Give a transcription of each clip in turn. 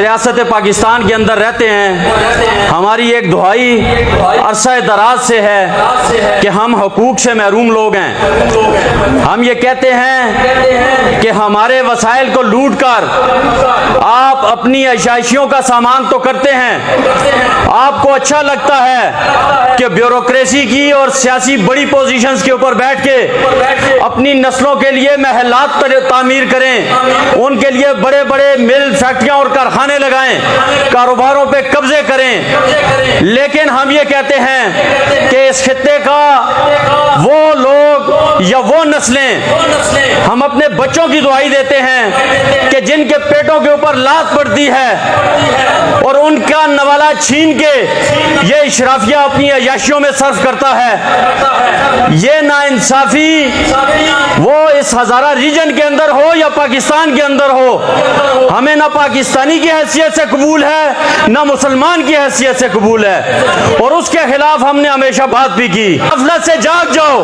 रियासत पाकिस्तान के अंदर रहते हैं, हमारी एक दुहाई अरसा दराज से है कि हम हकूक से महरूम लोग हैं। हम ये कहते हैं कि हमारे वसाइल को लूट कर आप अपनी आशाइशियों का सामान तो करते हैं। आपको अच्छा लगता है कि ब्यूरोक्रेसी की और सियासी बड़ी पोजीशंस के ऊपर बैठ के अपनी नस्लों के लिए महलात तामीर करें, उनके लिए बड़े बड़े मिल, फैक्ट्रियां और कारखाने लगाएं, कारोबारों पे कब्जे करें। लेकिन हम ये कहते हैं कि इस खित्ते का वो लोग या वो नस्लें, हम अपने बच्चों की दुआई देते हैं कि जिनके पेटों के ऊपर लात पड़ती है और उनका नवाला छीन के ये इशराफिया अपनी अयाशियों में सर्व करता है। ये नाइंसाफी वो इस हजारा रीजन के अंदर हो या पाकिस्तान के अंदर हो, हमें ना पाकिस्तानी की हैसियत से कबूल है ना मुसलमान की हैसियत से कबूल है, और उसके खिलाफ हमने हमेशा बात भी की। गफलत से जाग जाओ,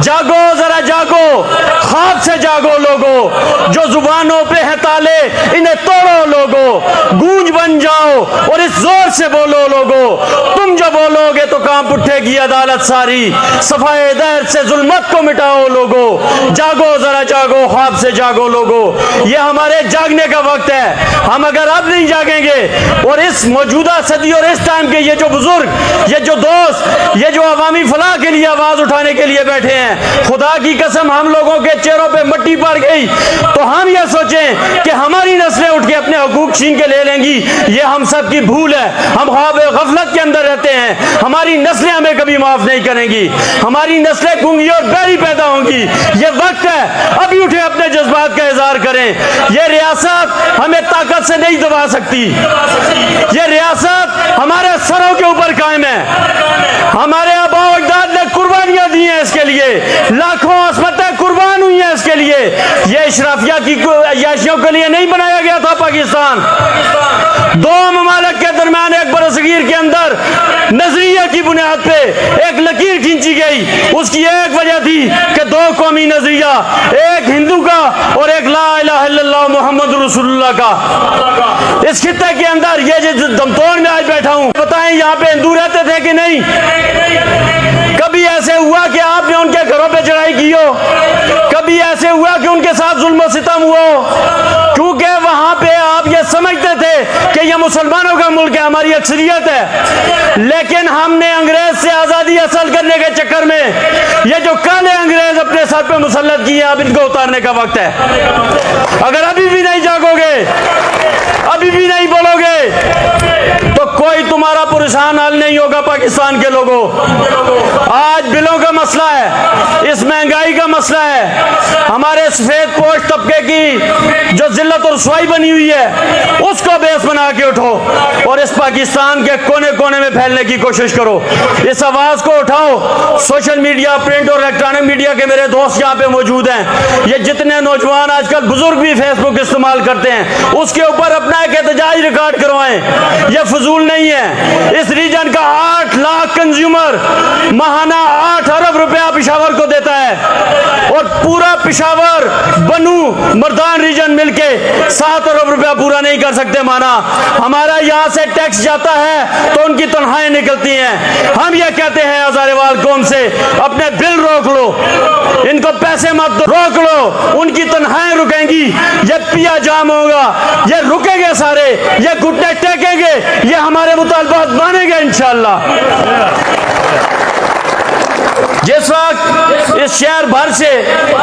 जागो, जरा जागो, ख्वाब से जागो लोगो, जो जुबानों पे है ताले इन्हें तोड़ो लोगो, गूंज बन जाओ और इस जोर से बोलो लोगो, तुम जो बोलोगे तो कांप उठेगी अदालत सारी, सफाए दहर से जुल्मत को मिटाओ लोगो, जागो जरा जागो, ख्वाब से जागो लोगो। ये हमारे जागने का वक्त है। हम अगर अब नहीं जागेंगे और इस मौजूदा सदी और इस टाइम के ये जो बुजुर्ग, ये जो दोस्त, ये जो अवामी फलाह के लिए आवाज उठाने के लिए बैठे हैं, खुदा की कसम हम लोगों के चेहरों पे मट्टी पड़ गई तो हम ये सोचें कि हमारी नस्लें उठ के अपने हकूक छीन के ले लेंगी, ये हम सब की भूल है। हम ख्वाब गफलत के अंदर रहते हैं। हमारी नस्लें हमें कभी माफ नहीं करेंगी, हमारी नस्लें गूंगी और बहरी पैदा होंगी। ये वक्त है, अभी उठे अपने जज्बात का इजहार करें। ये रियासत हमें ताकत से नहीं दबा सकती, ये रियासत हमारे सरों के ऊपर कायम है। हमारे आबा अजदाद ने कुर्बानियां दी हैं इसके लिए, लाखों अस्मतें कुर्बान हुई हैं इसके लिए। ये इशराफिया की अय्याशियों के लिए नहीं बनाया गया था पाकिस्तान। दो ममालिक के दरमियान एक बरसगीर के अंदर नजरिया की बुनियाद पे एक लकीर खींची गई, उसकी एक वजह थी कि दो कौमी नजरिया, एक हिंदू का और एक ला इलाहा इल्लल्लाह मुहम्मद रसूलुल्लाह का। इस खित्ते के अंदर ये जो दमतोड़ में आज बैठा हूं, बताएं यहाँ पे हिंदू रहते थे कि नहीं? कभी ऐसे हुआ कि आपने उनके घरों पे चढ़ाई की हो? कभी ऐसे हुआ कि उनके साथ जुल्म सितम हुआ हो? क्योंकि वहां पे आप ये समझते थे कि ये मुसलमानों का मुल्क है, हमारी अक्सरियत है। लेकिन हमने अंग्रेज से आजादी हासिल करने के चक्कर में ये जो काले अंग्रेज अपने सर पे मुसल्लत किए, अब इनको उतारने का वक्त है। अगर अभी भी नहीं जागोगे, अभी भी नहीं बोलोगे, तो कोई तुम्हारा परेशान हाल नहीं होगा पाकिस्तान के लोगों। आज बिलों का मसला है, इस महंगाई का मसला है, हमारे सफेद पोश तबके की जो जिल्लत और रुसवाई बनी हुई है, उसको बेस बना के उठो और इस पाकिस्तान के कोने कोने में फैलने की कोशिश करो। इस आवाज को उठाओ। सोशल मीडिया, प्रिंट और इलेक्ट्रॉनिक मीडिया के मेरे दोस्त यहाँ पे मौजूद हैं। ये जितने नौजवान आजकल बुजुर्ग भी फेसबुक इस्तेमाल करते हैं, उसके ऊपर अपना एक एहतजाज रिकॉर्ड करवाएं। यह फजूल नहीं है। इस रीजन का 8 लाख कंज्यूमर महाना 8 अरब रुपया पिशावर को देता है और पूरा पिशावर, बनू, मर्दान रीजन मिलके 7 अरब रुपया पूरा नहीं कर सकते माना। हमारा यहाँ से टैक्स जाता है तो उनकी तनख्वाहें निकलती हैं। हम ये कहते हैं हजारेवाल कौम से, अपने बिल रोक लो, इनको पैसे मत दो, रोक लो, उनकी तनख्वाहें रुकेंगी, ये पिया जाम होगा, ये रुकेंगे सारे, ये घुटने टेकेंगे, ये हमारे मुतालबात मानेंगे इंशाअल्लाह। जिस वक्त इस शहर भर से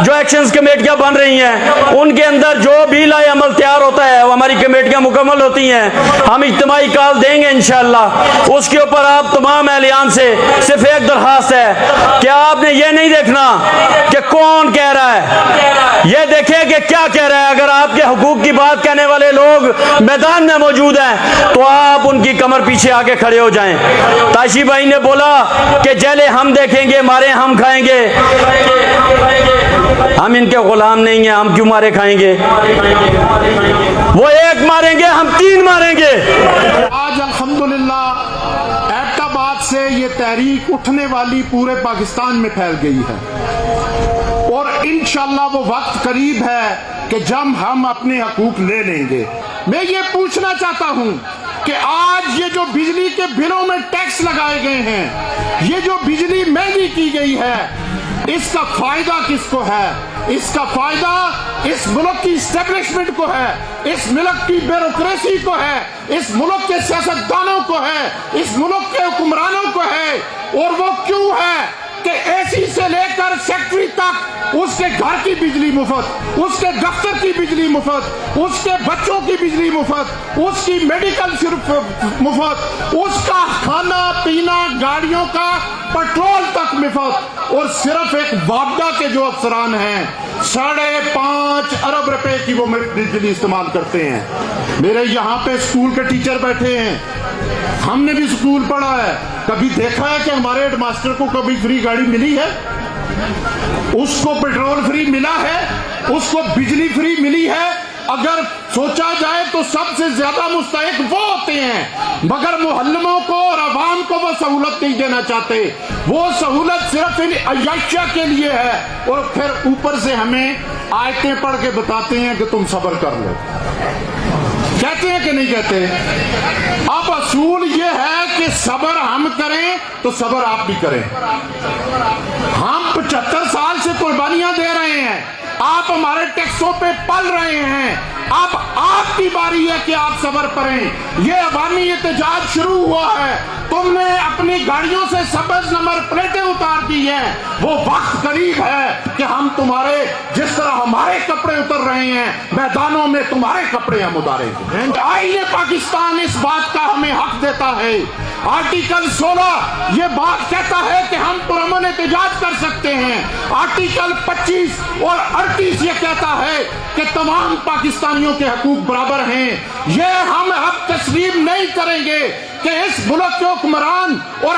जो एक्शंस कमेटियां बन रही हैं, उनके अंदर जो भी लाए अमल तैयार होता है, वो हमारी कमेटियां मुकम्मल होती हैं। हम इज्तिमाई कॉल देंगे इंशाअल्लाह। उसके ऊपर आप तमाम एहलियान से सिर्फ एक दरखास्त है कि आपने ये नहीं देखना कि कौन कह रहा है, ये देखें कि क्या कह रहा है। अगर आपके हुकूक की बात कहने वाले लोग मैदान में मौजूद हैं तो आप उनकी कमर पीछे आके खड़े हो जाएं। ताशी भाई ने बोला कि जेले हम देखेंगे, मारे हम खाएंगे। हम इनके गुलाम नहीं हैं, हम क्यों मारे खाएंगे? वो एक मारेंगे, हम 3 मारेंगे। आज अल्हम्दुलिल्लाह एबटाबाद से ये तहरीक उठने वाली पूरे पाकिस्तान में फैल गई है और इंशाअल्लाह वो वक्त करीब है कि जब हम अपने हकूक ले लेंगे। मैं ये पूछना चाहता हूं कि आज ये जो बिजली के बिलों में टैक्स लगाए गए हैं, ये जो बिजली महंगी की गई है, इसका फायदा किसको है? इसका फायदा इस मुल्क की स्टैब्लिशमेंट को है, इस मुल्क की ब्यूरोक्रेसी को है, इस मुल्क के सियासतदानों को है, इस मुल्क के हुक्मरानों को है। और वो क्यों है कि एसी से लेकर सेक्रेटरी तक उसके घर की बिजली मुफ्त, उसके दफ्तर की बिजली मुफ्त, उसके बच्चों की बिजली मुफ्त, उसकी मेडिकल सिर्फ मुफ्त, उसका खाना पीना, गाड़ियों का पेट्रोल तक मुफ्त। और सिर्फ एक वापडा के जो अफसरान हैं 5.5 अरब रुपए की वो बिजली इस्तेमाल करते हैं। मेरे यहाँ पे स्कूल के टीचर बैठे हैं, हमने भी स्कूल पढ़ा है, कभी देखा है कि हमारे हेडमास्टर को कभी फ्री गाड़ी मिली है? उसको पेट्रोल फ्री मिला है? उसको बिजली फ्री मिली है? अगर सोचा जाए तो सबसे ज्यादा मुस्तहिक वो होते हैं, मगर मुहल्लमों को और अवाम को वो सहूलत नहीं देना चाहते। वो सहूलत सिर्फ इन अय्याशा के लिए है और फिर ऊपर से हमें आयतें पढ़ के बताते हैं कि तुम सब्र कर लो। कहते हैं कि नहीं कहते? अब असूल ये है कि सब्र हम करें तो सब्र आप भी करें। हम 75 साल से कुर्बानियां दे रहे हैं, आप हमारे टैक्सों पे पल रहे हैं। अब आपकी बारी है कि आप सब्र करें। ये अवामी एहतजाज शुरू हुआ है, तुमने अपनी गाड़ियों से सब्ज नंबर प्लेटें उतार दी हैं। वो वक्त करीब है कि हम तुम्हारे, जिस तरह हमारे कपड़े उतर रहे हैं मैदानों में, तुम्हारे कपड़े हम उतारेंगे। आईने पाकिस्तान इस बात का हमें हक देता है। आर्टिकल 16 ये बात कहता है कि हम पुरअमन एहतजाज कर सकते हैं। आर्टिकल 25 और 38 ये कहता है कि तमाम पाकिस्तानियों के हकूक बराबर हैं। ये हम अब तस्लीम नहीं करेंगे कि इस मुल्क के हुक्मरान और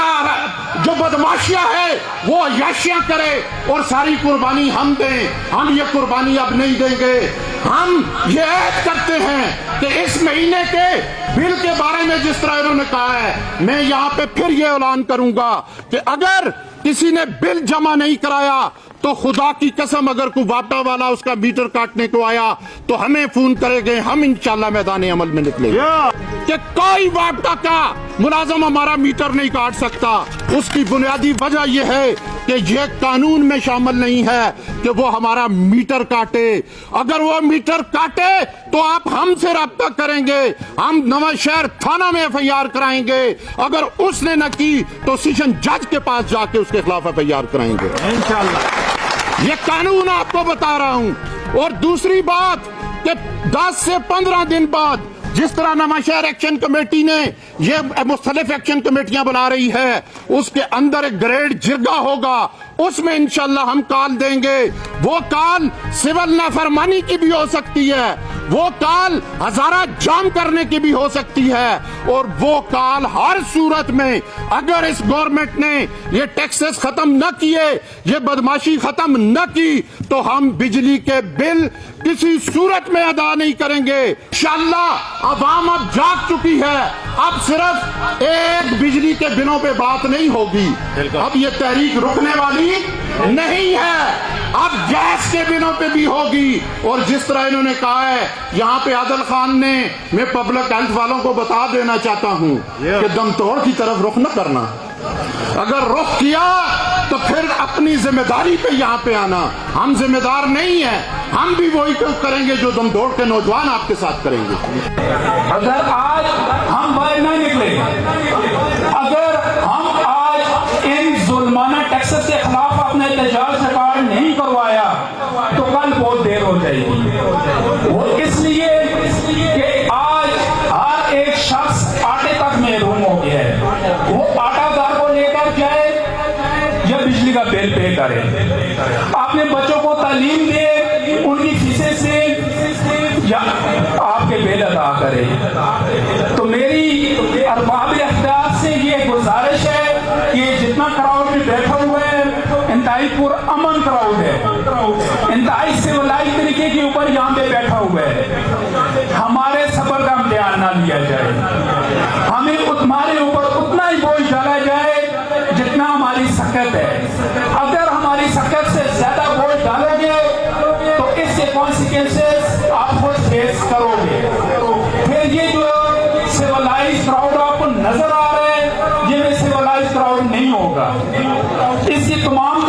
जो बदमाशियां है वो अय्याशियां करे और सारी कुर्बानी हम दें। हम ये कुर्बानी अब नहीं देंगे। हम ये ऐद करते हैं कि इस महीने के बिल के बारे में जिस तरह इन्होंने कहा है, मैं यहाँ पे फिर ये ऐलान करूंगा कि अगर किसी ने बिल जमा नहीं कराया तो खुदा की कसम अगर कोई वापडा वाला उसका मीटर काटने को आया तो हमें फोन करेंगे, हम इंशाल्लाह मैदान अमल में निकलेंगे। कि कोई वापडा का मुलाजम हमारा मीटर नहीं काट सकता। उसकी बुनियादी वजह यह है कि यह कानून में शामिल नहीं है कि वो हमारा मीटर काटे। अगर वो मीटर काटे तो आप हमसे रब्ता करेंगे, हम नवांशहर थाना में FIR कराएंगे। अगर उसने न की तो सेशन जज के पास जाके उसके खिलाफ FIR कराएंगे इंशाल्लाह। ये कानून आपको बता रहा हूं। और दूसरी बात कि 10 से 15 दिन बाद जिस तरह नवांशहर एक्शन कमेटी ने ये मुख्तलिफ एक्शन कमेटियां बुला रही है, उसके अंदर एक ग्रेड जिरगा होगा, उसमें इंशाल्लाह हम कॉल देंगे। वो कॉल सिविल नाफरमानी की भी हो सकती है, वो कॉल हजारा जाम करने की भी हो सकती है। और वो कॉल हर सूरत में अगर इस गवर्नमेंट ने ये टैक्सेस खत्म न किए, ये बदमाशी खत्म न की, तो हम बिजली के बिल किसी सूरत में अदा नहीं करेंगे। इंशाल्लाह अवाम अब जाग चुकी है। अब सिर्फ एक बिजली के बिलों पे बात नहीं होगी, अब ये तहरीक रुकने वाली नहीं है, अब गैस के बिलों पे भी होगी। और जिस तरह इन्होंने कहा है यहाँ पे आदिल खान ने, मैं पब्लिक हेल्थ वालों को बता देना चाहता हूँ कि दमतोड़ की तरफ रुख न करना। अगर रुख किया तो फिर अपनी जिम्मेदारी पे यहाँ पे आना। हम जिम्मेदार नहीं है, हम भी वही करेंगे जो दमतोड़ के नौजवान आपके साथ करेंगे। अगर आज हम बाहर नहीं निकले, अगर हम आज इन जुल्माना टैक्सेस के खिलाफ अपने एहतजाज रिकॉर्ड नहीं करवाया तो कल बहुत देर हो जाएगी। वो इसलिए कि आज हर एक शख्स आटे तक महरूम हो गया है। वो आटा घर को लेकर जाए या बिजली का बिल पे करे, अपने बच्चों को तालीम दे, उनकी फीसें से या आपके बिल अदा करे। तो मेरी अरबाब अख्तियार से ये गुजारिश है कि जितना क्राउड में बैठा हुआ है इंतहाई पुरअमन क्राउड है, इंतहाई सिविलाइज तरीके के ऊपर यहाँ पे बैठा हुआ है, हमारे सब्र का इम्तिहान ना लिया जाए। हमें हमारे ऊपर उतना ही बोझ डाला जाए जितना हमारी सकत है। अगर हमारी सकत से ज्यादा बोझ डालोगे तो इसके कॉन्सिक्वेंसेस आप खुद फेस करोगे। होगा। इसकी तमाम